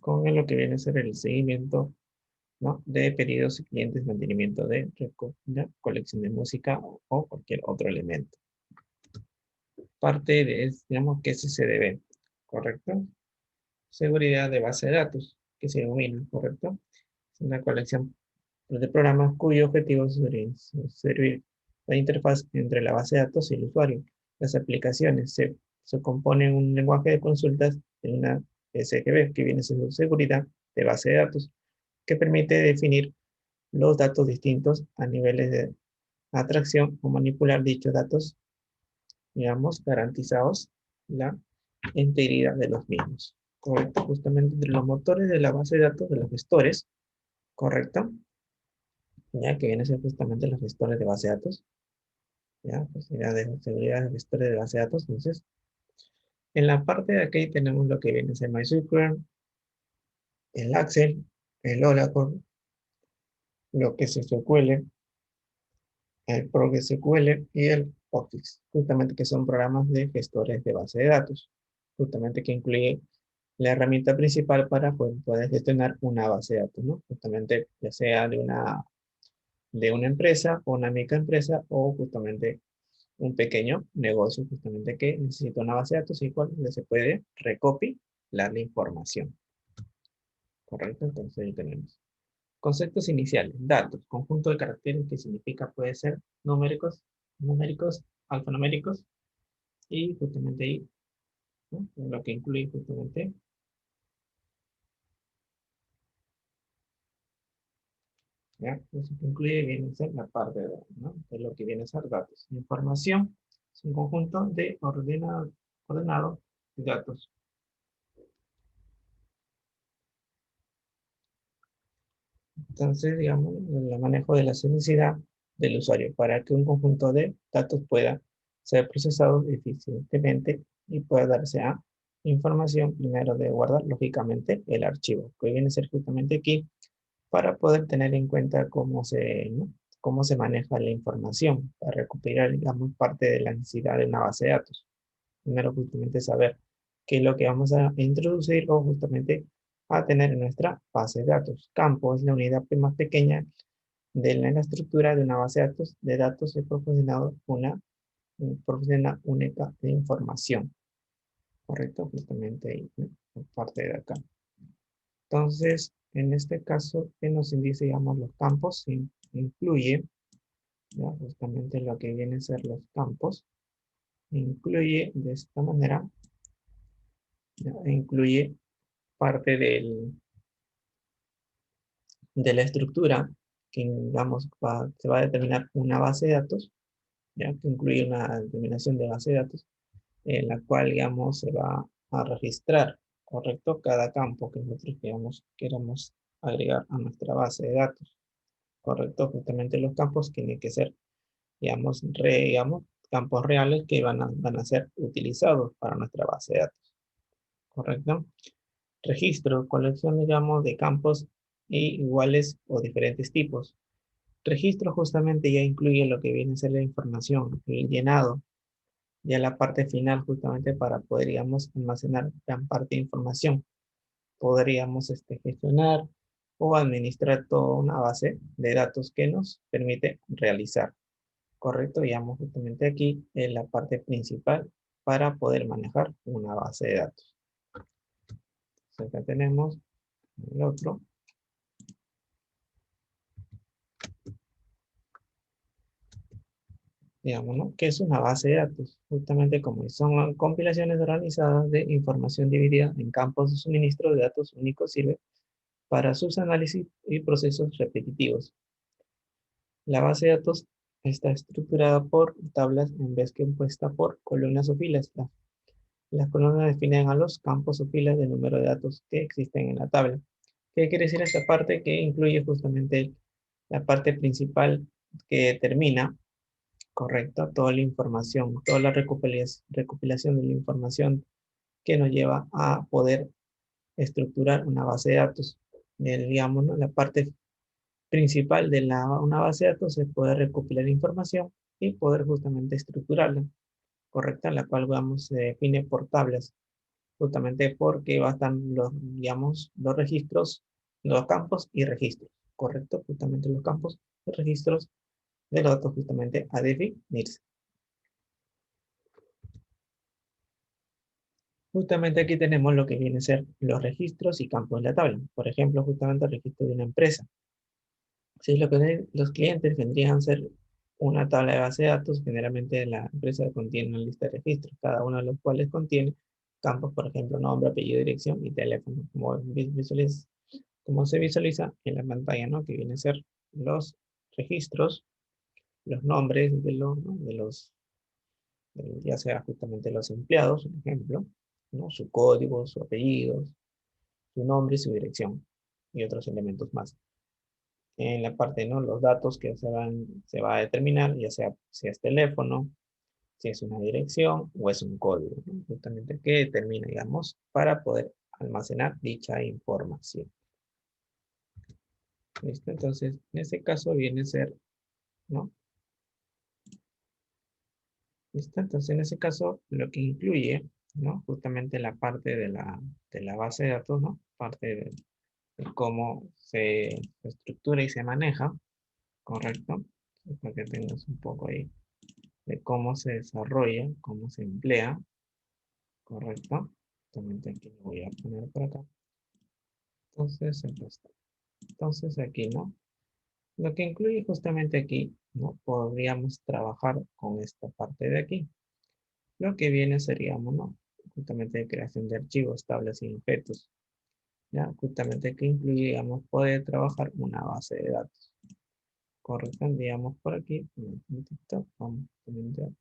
con lo que viene a ser el seguimiento, ¿no? De pedidos y clientes, mantenimiento de colección de música o cualquier otro elemento. Parte de, digamos, que se debe, ¿correcto? Seguridad de base de datos, que se denomina, ¿correcto? Es una colección de programas cuyo objetivo es servir la interfaz entre la base de datos y el usuario. Las aplicaciones se componen un lenguaje de consultas de una SGB, que viene siendo seguridad de base de datos, que permite definir los datos distintos a niveles de atracción o manipular dichos datos, digamos, garantizados la integridad de los mismos. ¿Correcto? Justamente entre los motores de la base de datos de los gestores, ¿correcto? Ya que vienen a ser justamente los gestores de base de datos, ya, pues ya de seguridad de gestores de base de datos. Entonces, en la parte de aquí tenemos lo que viene a ser MySQL, el Excel, el Oracle, lo que es SQL, el ProgSQL y el Office, justamente que son programas de gestores de base de datos, justamente que incluye la herramienta principal para poder gestionar una base de datos, ¿no? Justamente ya sea de una empresa o una microempresa o justamente un pequeño negocio justamente que necesita una base de datos y cual se puede recopilar la información. ¿Correcto? Entonces ahí tenemos. Conceptos iniciales. Datos. Conjunto de caracteres que significa puede ser numéricos, alfanuméricos y justamente ahí, ¿no? Lo que incluye justamente, ¿ya? Eso que incluye viene a ser la parte de, ¿no? De lo que viene a ser datos. Información es un conjunto de ordenado de datos. Entonces, digamos, el manejo de la unicidad del usuario para que un conjunto de datos pueda ser procesado eficientemente y pueda darse a información. Primero de guardar, lógicamente, el archivo, que viene a ser justamente aquí para poder tener en cuenta ¿no? Cómo se maneja la información para recuperar, digamos, parte de la necesidad de una base de datos. Primero, justamente saber qué es lo que vamos a introducir o justamente a tener en nuestra base de datos. Campo es la unidad más pequeña de la estructura de una base de datos es proporcionado proporciona única de información. ¿Correcto? Justamente ahí, ¿no? Por parte de acá. Entonces, en este caso, ¿qué nos indica, digamos, los campos? Incluye, ¿ya? Justamente lo que vienen a ser los campos. Incluye de esta manera, ¿ya? Incluye parte de la estructura que, digamos, se va a determinar una base de datos, ¿ya? Que incluye una determinación de base de datos, en la cual, digamos, se va a registrar, ¿correcto? Cada campo que nosotros, digamos, queramos agregar a nuestra base de datos, ¿correcto? Justamente los campos tienen que ser, digamos, campos reales que van a ser utilizados para nuestra base de datos, ¿correcto? Registro, colección, digamos, de campos iguales o diferentes tipos. Registro justamente ya incluye lo que viene a ser la información, el llenado, ya la parte final justamente para poder, digamos, almacenar gran parte de información. Podríamos gestionar o administrar toda una base de datos que nos permite realizar. Correcto, digamos justamente aquí en la parte principal para poder manejar una base de datos. Entonces acá tenemos el otro. Digamos, ¿no? ¿Qué es una base de datos? Justamente como son compilaciones organizadas de información dividida en campos de suministro de datos únicos, sirve para sus análisis y procesos repetitivos. La base de datos está estructurada por tablas en vez que compuesta por columnas o filas. Las columnas definen a los campos o filas del número de datos que existen en la tabla. ¿Qué quiere decir esta parte? Que incluye justamente la parte principal que determina, correcto, toda la información, toda la recopilación de la información que nos lleva a poder estructurar una base de datos. Digamos, ¿no? La parte principal de una base de datos es poder recopilar información y poder justamente estructurarla, correcta, la cual vamos, se define por tablas. justamente porque bastan los, digamos, los registros, los campos y registros, ¿correcto? Justamente los campos y registros de los datos justamente a definirse. Justamente aquí tenemos lo que viene a ser los registros y campos de la tabla. Por ejemplo, justamente el registro de una empresa. Si lo que los clientes vendrían a ser una tabla de base de datos, generalmente la empresa contiene una lista de registros, cada uno de los cuales contiene campos, por ejemplo, nombre, apellido, dirección y teléfono, como se visualiza en la pantalla, ¿no? Que vienen a ser los registros, los nombres de los, ¿no? Ya sea justamente los empleados, por ejemplo, ¿no? Su código, su apellido, su nombre y su dirección, y otros elementos más. En la parte, ¿no? Los datos que se va a determinar, ya sea si es teléfono, si es una dirección o es un código, ¿no? Justamente que determina, digamos, para poder almacenar dicha información. ¿Listo? Entonces, en este caso viene a ser, ¿no? ¿Listo? Entonces, en ese caso, lo que incluye, ¿no? Justamente la parte de la base de datos, ¿no? Parte de cómo se estructura y se maneja, ¿correcto? Para que tengas un poco ahí de cómo se desarrolla, cómo se emplea, ¿correcto? Justamente aquí lo voy a poner por acá. Entonces, entonces aquí, ¿no? Lo que incluye justamente aquí, ¿no? Podríamos trabajar con esta parte de aquí. Lo que viene seríamos, ¿no? Justamente de creación de archivos, tablas y objetos. ¿Ya? Justamente que incluye, digamos, poder trabajar una base de datos. Correcto, digamos por aquí. Un momentito, vamos a poner